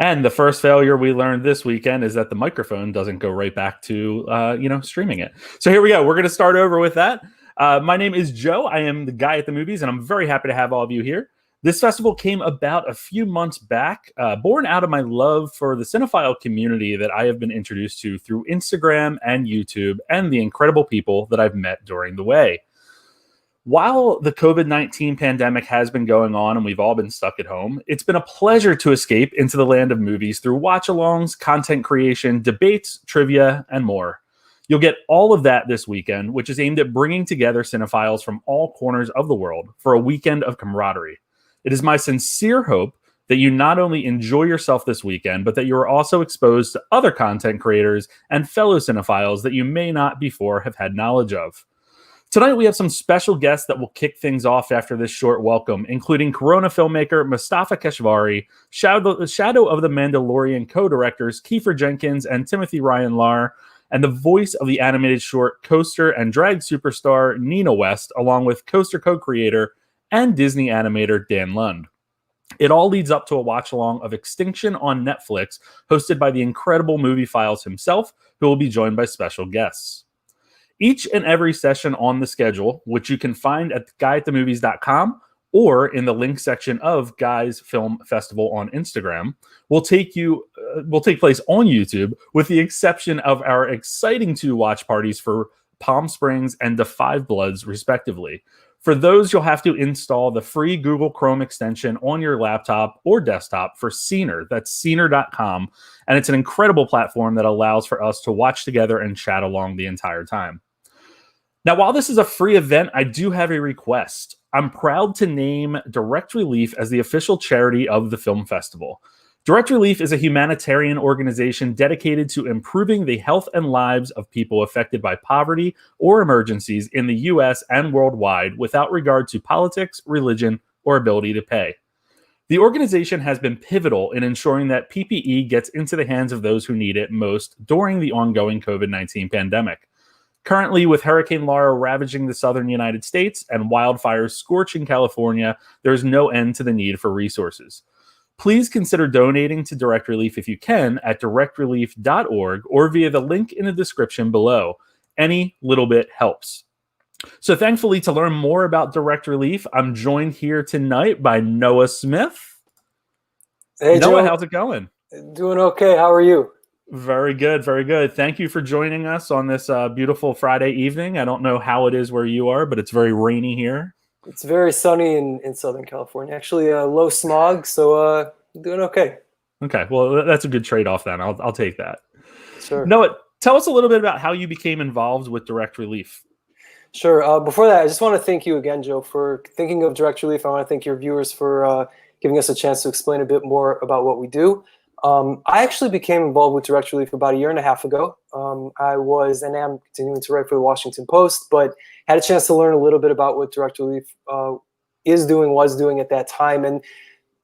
And the first failure we learned this weekend is that the microphone doesn't go right back to, streaming it. So here we go. We're going to start over with that. My name is Joe. I am the guy at the movies, and I'm very happy to have all of you here. This festival came about a few months back, born out of my love for the cinephile community that I have been introduced to through Instagram and YouTube, and the incredible people that I've met during the way. While the COVID-19 pandemic has been going on and we've all been stuck at home, it's been a pleasure to escape into the land of movies through watch-alongs, content creation, debates, trivia, and more. You'll get all of that this weekend, which is aimed at bringing together cinephiles from all corners of the world for a weekend of camaraderie. It is my sincere hope that you not only enjoy yourself this weekend, but that you are also exposed to other content creators and fellow cinephiles that you may not before have had knowledge of. Tonight, we have some special guests that will kick things off after this short welcome, including Corona filmmaker Mustafa Keshvari, Shadow of the Mandalorian co-directors Kiefer Jenkins and Timothy Ryan Lahr, and the voice of the animated short Coaster and drag superstar Nina West, along with Coaster co-creator and Disney animator Dan Lund. It all leads up to a watch-along of Extinction on Netflix, hosted by the incredible Movie Files himself, who will be joined by special guests. Each and every session on the schedule, which you can find at guyatthemovies.com or in the link section of Guy's Film Festival on Instagram, will take place on YouTube, with the exception of our exciting 2 watch parties for Palm Springs and The Five Bloods, respectively. For those, you'll have to install the free Google Chrome extension on your laptop or desktop for Scener. That's Scener.com, and it's an incredible platform that allows for us to watch together and chat along the entire time. Now, while this is a free event, I do have a request. I'm proud to name Direct Relief as the official charity of the film festival. Direct Relief is a humanitarian organization dedicated to improving the health and lives of people affected by poverty or emergencies in the U.S. and worldwide without regard to politics, religion, or ability to pay. The organization has been pivotal in ensuring that PPE gets into the hands of those who need it most during the ongoing COVID-19 pandemic. Currently, with Hurricane Laura ravaging the southern United States and wildfires scorching California, there is no end to the need for resources. Please consider donating to Direct Relief if you can at directrelief.org or via the link in the description below. Any little bit helps. So thankfully, to learn more about Direct Relief, I'm joined here tonight by Noah Smith. Hey, Noah, Joe. how's it going? Doing okay. How are you? Very good, very good. Thank you for joining us on this beautiful Friday evening. I don't know how it is where you are, but it's very rainy here. It's very sunny in Southern California. Actually, low smog, so doing okay. Okay, well, that's a good trade-off then. I'll take that. Sure. Noah, tell us a little bit about how you became involved with Direct Relief. Sure. Before that, I just want to thank you again, Joe, for thinking of Direct Relief. I want to thank your viewers for giving us a chance to explain a bit more about what we do. I actually became involved with Direct Relief about 1.5 years ago. I was and am continuing to write for the Washington Post, but had a chance to learn a little bit about what Direct Relief was doing at that time. And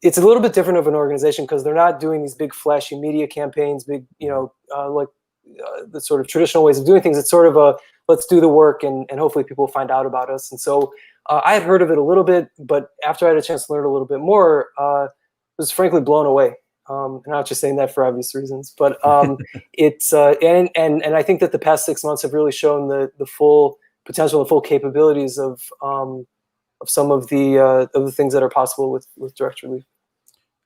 it's a little bit different of an organization because they're not doing these big flashy media campaigns, the sort of traditional ways of doing things. It's sort of a let's do the work and hopefully people find out about us. And so I had heard of it a little bit, but after I had a chance to learn a little bit more, was frankly blown away. I'm not just saying that for obvious reasons, but it's and I think that the past 6 months have really shown the full potential, the full capabilities of some of the things that are possible with Direct Relief.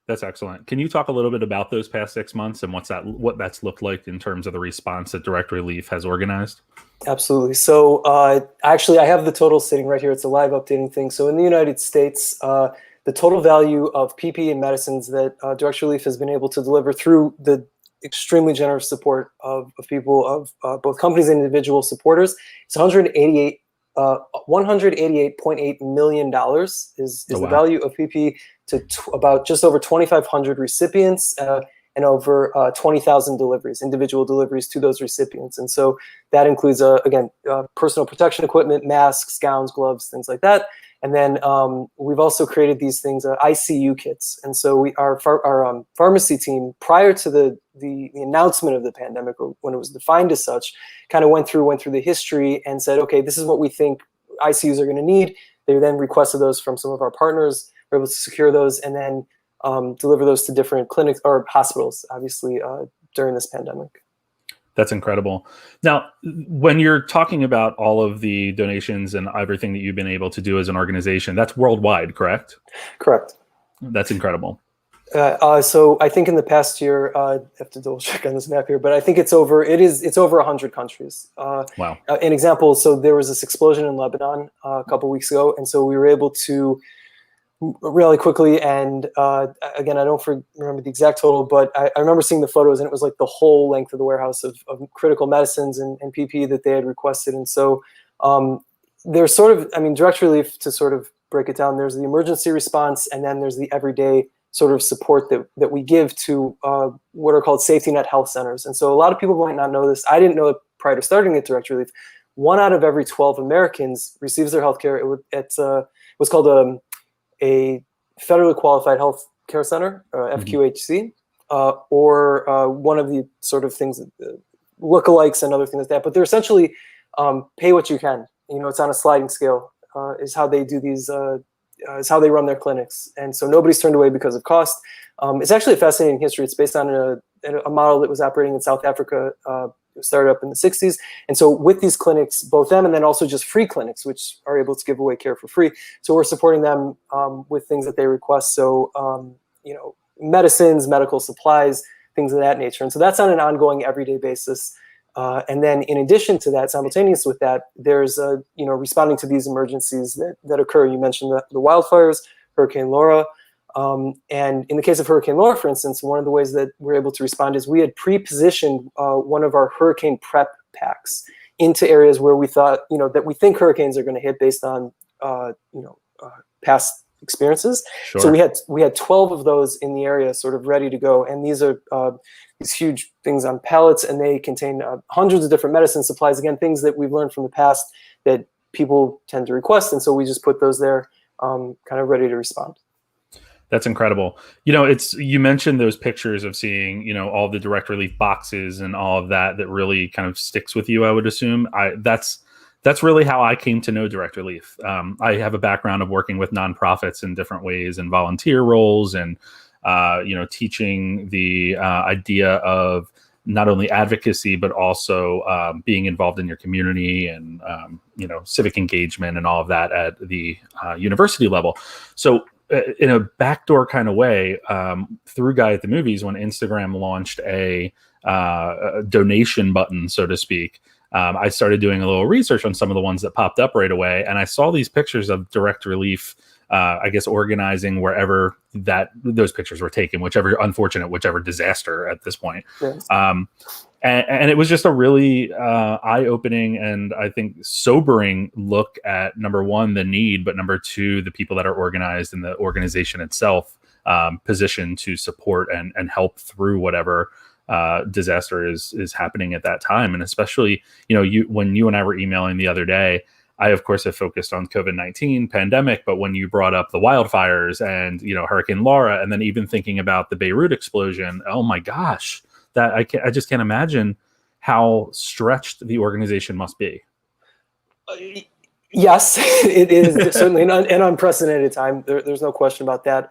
That's excellent. Can you talk a little bit about those past 6 months and what that's looked like in terms of the response that Direct Relief has organized? Absolutely. So actually, I have the total sitting right here. It's a live updating thing. So in the United States, the total value of PPE and medicines that Direct Relief has been able to deliver through the extremely generous support of people, of both companies and individual supporters, is $188.8 million is the value of PPE to about just over 2,500 recipients and over 20,000 deliveries, individual deliveries to those recipients. And so that includes, again, personal protection equipment, masks, gowns, gloves, things like that. And then we've also created these things, ICU kits. And so our pharmacy team, prior to the announcement of the pandemic, or when it was defined as such, kind of went through the history and said, okay, this is what we think ICUs are going to need. They then requested those from some of our partners, were able to secure those, and then deliver those to different clinics or hospitals, obviously, during this pandemic. That's incredible. Now, when you're talking about all of the donations and everything that you've been able to do as an organization, that's worldwide, correct? Correct. That's incredible. So I think in the past year, I have to double check on this map here, but I think it's over 100 countries. Wow. An example, so there was this explosion in Lebanon a couple weeks ago, and so we were able to really quickly, and again, I don't remember the exact total, but I remember seeing the photos, and it was like the whole length of the warehouse of critical medicines and PPE that they had requested. And so there's sort of, I mean, direct relief, to sort of break it down, there's the emergency response, and then there's the everyday sort of support that we give to what are called safety net health centers. And so a lot of people might not know this. I didn't know it prior to starting at Direct Relief. 1 out of every 12 Americans receives their health care. It's what's called a federally qualified health care center, FQHC, or one of the sort of things, lookalikes and other things like that. But they're essentially pay what you can. You know, it's on a sliding scale, is how they do these, is how they run their clinics. And so nobody's turned away because of cost. It's actually a fascinating history. It's based on a model that was operating in South Africa. It started up in the 60s. And so with these clinics, both them and then also just free clinics, which are able to give away care for free. So we're supporting them with things that they request. So, you know, medicines, medical supplies, things of that nature. And so that's on an ongoing everyday basis. And then in addition to that, simultaneous with that, there's, you know, responding to these emergencies that occur. You mentioned the wildfires, Hurricane Laura. And in the case of Hurricane Laura, for instance, one of the ways that we're able to respond is we had pre-positioned one of our hurricane prep packs into areas where we thought, you know, that we think hurricanes are going to hit based on, you know, past experiences. Sure. So we had 12 of those in the area, sort of ready to go. And these are these huge things on pallets, and they contain hundreds of different medicine supplies. Again, things that we've learned from the past that people tend to request. And so we just put those there, kind of ready to respond. That's incredible. You know, you mentioned those pictures of seeing, you know, all the direct relief boxes and all of that really kind of sticks with you, I would assume. That's really how I came to know direct relief. I have a background of working with nonprofits in different ways and volunteer roles and, you know, teaching the idea of not only advocacy, but also being involved in your community and, you know, civic engagement and all of that at the university level. So in a backdoor kind of way, through Guy at the Movies, when Instagram launched a donation button, so to speak, I started doing a little research on some of the ones that popped up right away. And I saw these pictures of direct relief, I guess, organizing wherever those pictures were taken, whichever disaster at this point. Yes. And it was just a really eye-opening and I think sobering look at, number one, the need, but number two, the people that are organized and the organization itself positioned to support and help through whatever disaster is happening at that time. And especially, you know, when you and I were emailing the other day, I, of course, have focused on COVID-19 pandemic, but when you brought up the wildfires and, you know, Hurricane Laura, and then even thinking about the Beirut explosion, oh my gosh, I just can't imagine how stretched the organization must be. Yes, it is certainly an unprecedented time. There's no question about that.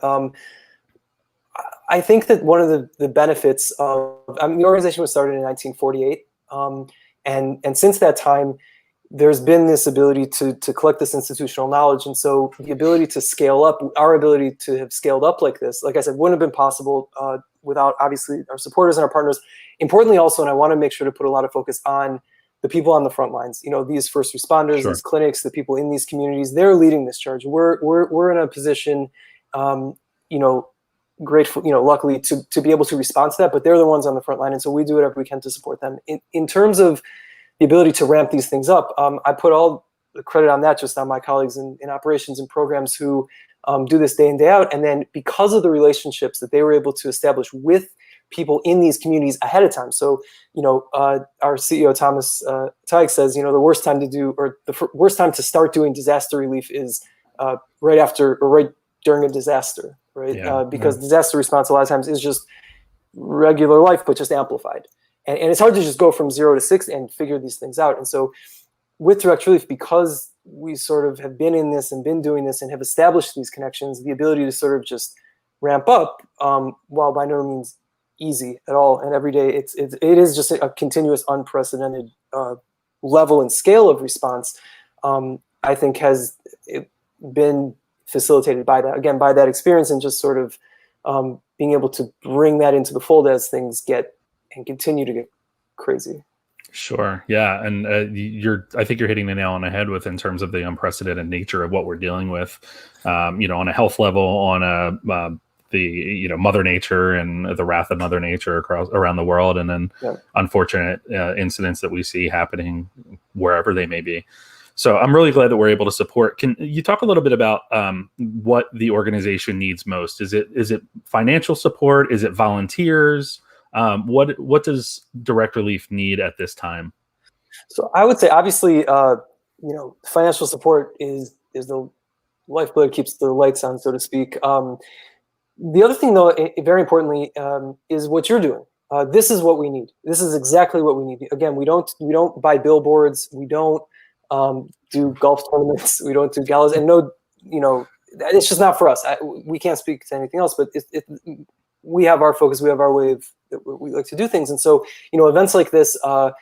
I think that one of the benefits of the organization was started in 1948, and since that time, there's been this ability to collect this institutional knowledge. And so the ability to scale up, our ability to have scaled up like this, like I said, wouldn't have been possible without obviously our supporters and our partners. Importantly also, and I want to make sure to put a lot of focus on the people on the front lines, you know, these first responders, Sure. These clinics, the people in these communities, they're leading this charge. We're in a position, you know, grateful, you know, luckily to be able to respond to that, but they're the ones on the front line. And so we do whatever we can to support them. In terms of the ability to ramp these things up, I put all the credit on that just on my colleagues in operations and programs who do this day in, day out. And then because of the relationships that they were able to establish with people in these communities ahead of time. So, you know, our CEO, Thomas Teig, says, you know, the worst time to do, or the worst time to start doing disaster relief is right after or right during a disaster, right? Yeah, because disaster response a lot of times is just regular life, but just amplified. And it's hard to just go from 0 to 6 and figure these things out. And so with direct relief, because we sort of have been in this and been doing this and have established these connections, the ability to sort of just ramp up, while by no means easy at all. And every day it is just a continuous, unprecedented level and scale of response. I think has been facilitated by that, again, by that experience, and just sort of being able to bring that into the fold as things get and continue to get crazy. Sure. Yeah. And I think you're hitting the nail on the head with in terms of the unprecedented nature of what we're dealing with, on a health level, on the Mother Nature and the wrath of Mother Nature around the world, and then unfortunate incidents that we see happening wherever they may be. So I'm really glad that we're able to support. Can you talk a little bit about what the organization needs most? Is it financial support? Is it volunteers? What does Direct Relief need at this time? So I would say, obviously, financial support is the lifeblood, keeps the lights on, so to speak. The other thing, though, very importantly, is what you're doing. This is what we need. This is exactly what we need. Again, we don't buy billboards. We don't do golf tournaments. We don't do galas. And it's just not for us. We can't speak to anything else. But we have our focus. We have our way of we like to do things. And so, events like this are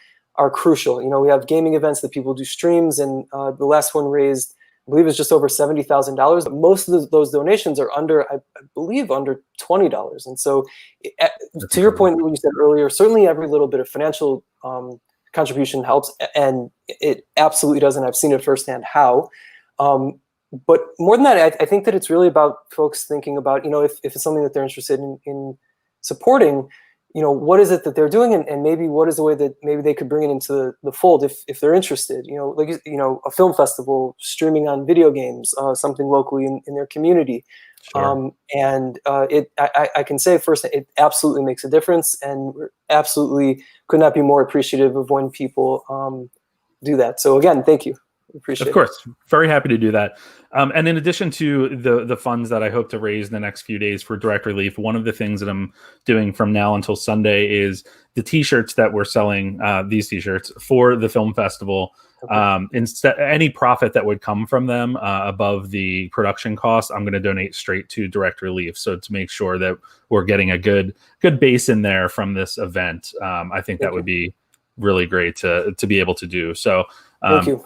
crucial. We have gaming events that people do streams, and the last one raised, I believe, it's just over $70,000. But most of those donations are under, I believe, under $20. And so, to your point, when you said earlier, certainly every little bit of financial contribution helps, and it absolutely does. And I've seen it firsthand how. But more than that, I think that it's really about folks thinking about, if it's something that they're interested in supporting, what is it that they're doing, and maybe what is the way that maybe they could bring it into the fold if they're interested. Like a film festival, streaming on video games, something locally in their community. Sure. I can say first, it absolutely makes a difference, and absolutely could not be more appreciative of when people do that. So again, thank you. Appreciate it. Of course. Very happy to do that. And in addition to the funds that I hope to raise in the next few days for Direct Relief, one of the things that I'm doing from now until Sunday is the t-shirts that we're selling, these t-shirts for the film festival. Okay. Instead, any profit that would come from them above the production cost, I'm going to donate straight to Direct Relief. So to make sure that we're getting a good base in there from this event, I think that would be really great to be able to do. So thank you.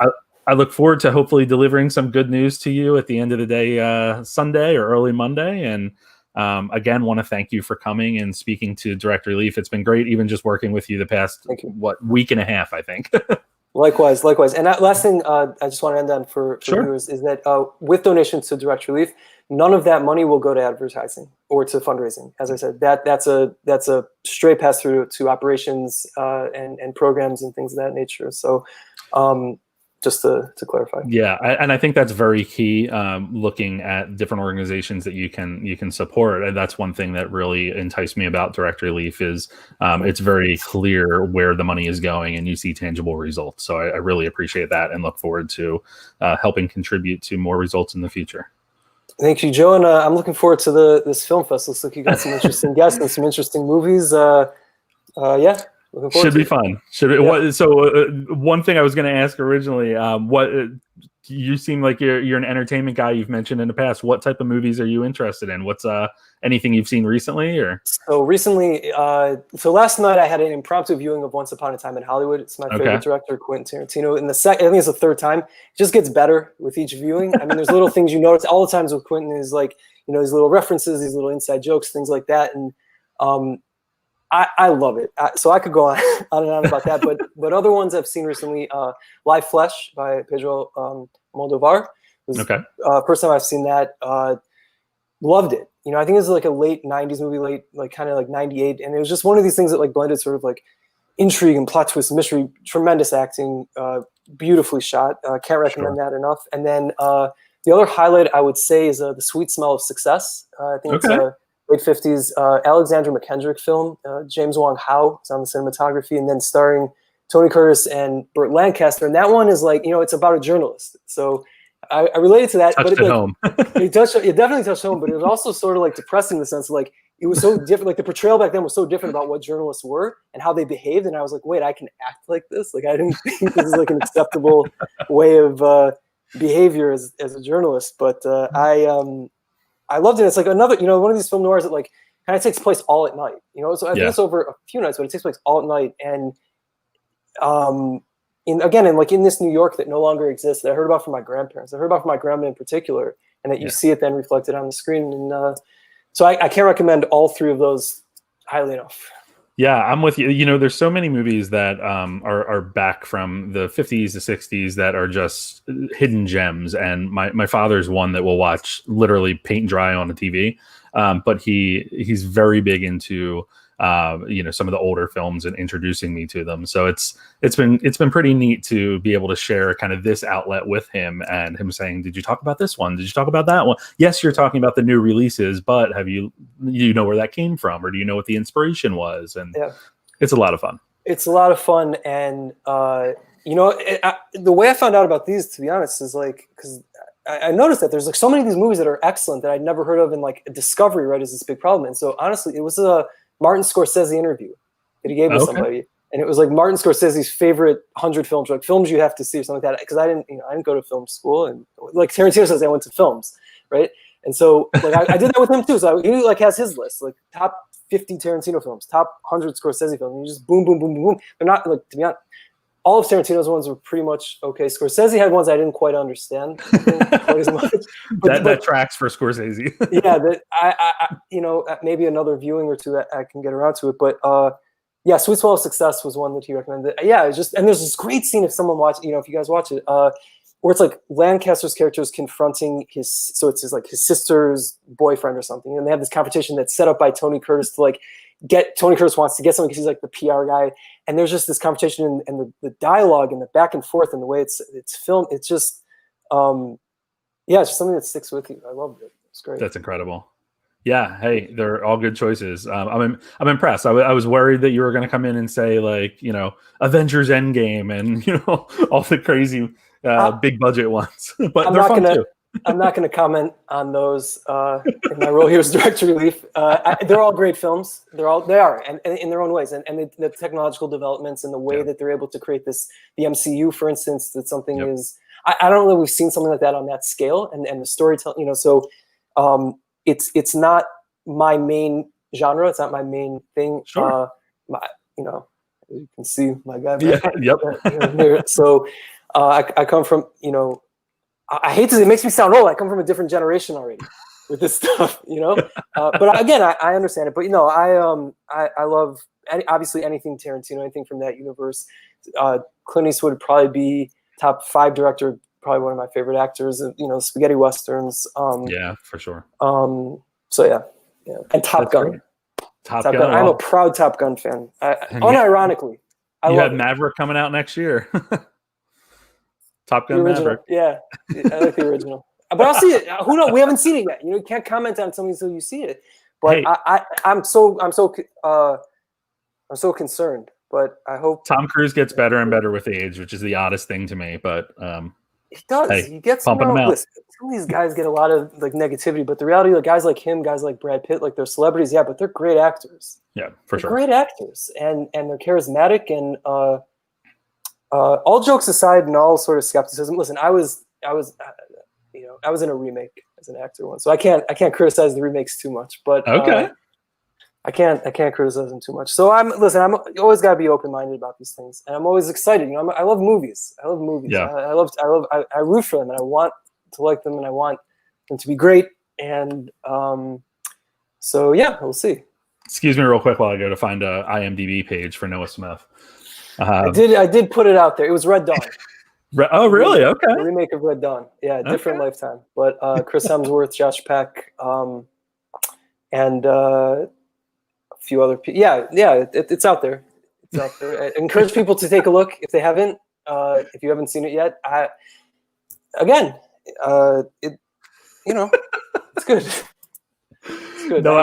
I look forward to hopefully delivering some good news to you at the end of the day, Sunday or early Monday. And again, want to thank you for coming and speaking to Direct Relief. It's been great, even just working with you the past, week and a half, I think. Likewise. And that last thing I just want to end on for viewers is that with donations to Direct Relief, none of that money will go to advertising or to fundraising. As I said, that's a straight pass through to operations and programs and things of that nature. So just to clarify. Yeah, and I think that's very key, looking at different organizations that you can support. And that's one thing that really enticed me about Direct Relief is it's very clear where the money is going and you see tangible results. So I really appreciate that and look forward to helping contribute to more results in the future. Thank you, Joe. And I'm looking forward to this film fest. Looks like you got some interesting guests and some interesting movies. Should be fun. One thing I was going to ask originally, you seem like you're an entertainment guy. You've mentioned in the past. What type of movies are you interested in? What's anything you've seen recently? Or so last night I had an impromptu viewing of Once Upon a Time in Hollywood. It's my favorite director, Quentin Tarantino. In I think it's the third time. It just gets better with each viewing. I mean, there's little things you notice all the times with Quentin is like these little references, these little inside jokes, things like that, and I love it. So I could go on and on about that, but other ones I've seen recently, Live Flesh by Pedro Moldovar. First time I've seen that. Loved it. I think it was like a late 90s movie, kind of like 98. And it was just one of these things that like blended sort of like intrigue and plot twist, mystery, tremendous acting, beautifully shot. Can't recommend that enough. And then the other highlight I would say is The Sweet Smell of Success. I think it's late 50s Alexandra McKendrick film. James Wong Howe is on the cinematography, and then starring Tony Curtis and Burt Lancaster. And that one is like, it's about a journalist. So I related to that. Touched home. It definitely touched home, but it was also sort of like depressing in the sense of like, it was so different. Like the portrayal back then was so different about what journalists were and how they behaved. And I was like, wait, I can act like this? Like I didn't think this is like an acceptable way of behavior as a journalist. But I loved it. It's like another, you know, one of these film noirs that like kind of takes place all at night. You know, so I think it's over a few nights, but it takes place all at night. And in this New York that no longer exists, that I heard about from my grandparents. I heard about from my grandma in particular, and that you see it then reflected on the screen. And so I can't recommend all three of those highly enough. Yeah, I'm with you. You know, there's so many movies that are back from the 50s to 60s that are just hidden gems. And my father's one that will watch literally paint dry on the TV. But he's very big into you know, some of the older films and introducing me to them. So it's been pretty neat to be able to share kind of this outlet with him, and him saying, "Did you talk about this one? Did you talk about that one? Yes, you're talking about the new releases, but have you know where that came from, or do you know what the inspiration was?" And it's a lot of fun. It's a lot of fun, and you know, the way I found out about these, to be honest, is like because I noticed that there's like so many of these movies that are excellent that I'd never heard of, and like Discovery, right, is this big problem. And so honestly, it was a Martin Scorsese interview that he gave with somebody, and it was like Martin Scorsese's favorite 100 films, like films you have to see or something like that. Because I didn't go to film school, and like Tarantino says, I went to films, right? And so like I did that with him too. So he like has his list, like top 50 Tarantino films, top 100 Scorsese films, and you just boom, boom, boom, boom, boom. They're not like, to be honest, all of Tarantino's ones were pretty much okay. Scorsese had ones I didn't quite understand quite as much. But that tracks for Scorsese. Yeah, that I you know, maybe another viewing or two I can get around to it. But yeah, Sweet Swallow Success was one that he recommended. Yeah, it's just, and there's this great scene if someone watch, you know, if you guys watch it, where it's like Lancaster's character is confronting his sister's boyfriend or something, and they have this confrontation that's set up by Tony Curtis to like Tony Curtis wants to get something because he's like the PR guy, and there's just this confrontation and the dialogue and the back and forth and the way it's filmed. It's just yeah, it's just something that sticks with you. I loved it. It's great. That's incredible. Yeah, hey, they're all good choices. I'm impressed. I was worried that you were going to come in and say like, you know, Avengers Endgame and, you know, all the crazy big budget ones, but they're fun too. I'm not going to comment on those in my role here as director relief. They're all great films. They are, and in their own ways, and the technological developments and the way that they're able to create the MCU, for instance, that something is. I don't know. We've seen something like that on that scale, and the storytelling. You know, so it's not my main genre. It's not my main thing. Sure. You know, you can see my guy. Yep. So I come from, you know. I hate to say, it makes me sound old. I come from a different generation already with this stuff, you know. But again, I understand it. But you know, I love obviously anything Tarantino, anything from that universe. Clint Eastwood would probably be top 5 director, probably one of my favorite actors. You know, spaghetti westerns. Yeah, for sure. So yeah, and Top Gun. Great. Top Gun. I'm a proud Top Gun fan. Unironically, you have Maverick coming out next year. Top Gun Maverick. Yeah, I like the original. But I'll see it. Who knows? We haven't seen it yet. You know, you can't comment on something until you see it. But hey, I'm so concerned. But I hope Tom Cruise gets better and better with age, which is the oddest thing to me. But he does. Hey, he gets pumping him out. Listen, some of these guys get a lot of like negativity, but the reality, like guys like him, guys like Brad Pitt, like they're celebrities, but they're great actors. Yeah, for sure. Great actors, and they're charismatic and. All jokes aside, and all sort of skepticism. Listen, I was in a remake as an actor once, so I can't criticize the remakes too much. But I can't criticize them too much. So I'm always got to be open minded about these things, and I'm always excited. You know, I love movies. Yeah. I root for them, and I want to like them, and I want them to be great. And so yeah, we'll see. Excuse me, real quick, while I go to find a IMDb page for Noah Smith. I did put it out there. It was Red Dawn. Oh, really? Okay. The remake of Red Dawn. Yeah, different lifetime. But Chris Hemsworth, Josh Peck, and a few other people. Yeah, it's out there. It's out there. I encourage people to take a look if they haven't. If you haven't seen it yet, it's good. It's good. No,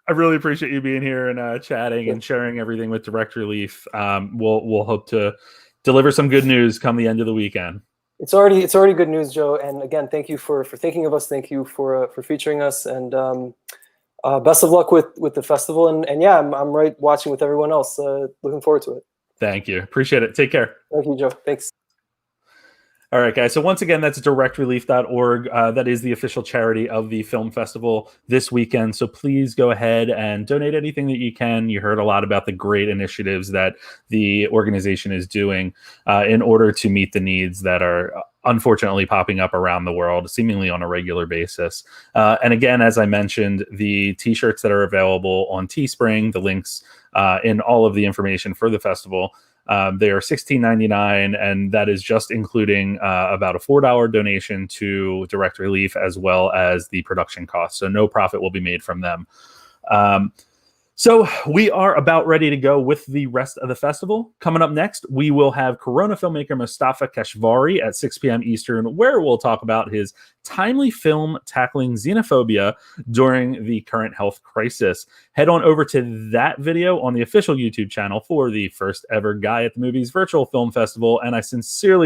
I really appreciate you being here and chatting and sharing everything with Direct Relief. We'll hope to deliver some good news come the end of the weekend. It's already good news, Joe. And again, thank you for thinking of us. Thank you for featuring us. And best of luck with the festival. And yeah, I'm right watching with everyone else. Looking forward to it. Thank you. Appreciate it. Take care. Thank you, Joe. Thanks. All right, guys. So once again, that's directrelief.org. That is the official charity of the film festival this weekend. So please go ahead and donate anything that you can. You heard a lot about the great initiatives that the organization is doing in order to meet the needs that are unfortunately popping up around the world, seemingly on a regular basis. And again, as I mentioned, the t-shirts that are available on Teespring, the links in all of the information for the festival, they are $16.99, and that is just including about a $4 donation to Direct Relief as well as the production costs. So no profit will be made from them. So we are about ready to go with the rest of the festival. Coming up next, we will have Corona filmmaker Mustafa Keshvari at 6 p.m. Eastern, where we'll talk about his timely film tackling xenophobia during the current health crisis. Head on over to that video on the official YouTube channel for the first ever Guy at the Movies virtual film festival, and I sincerely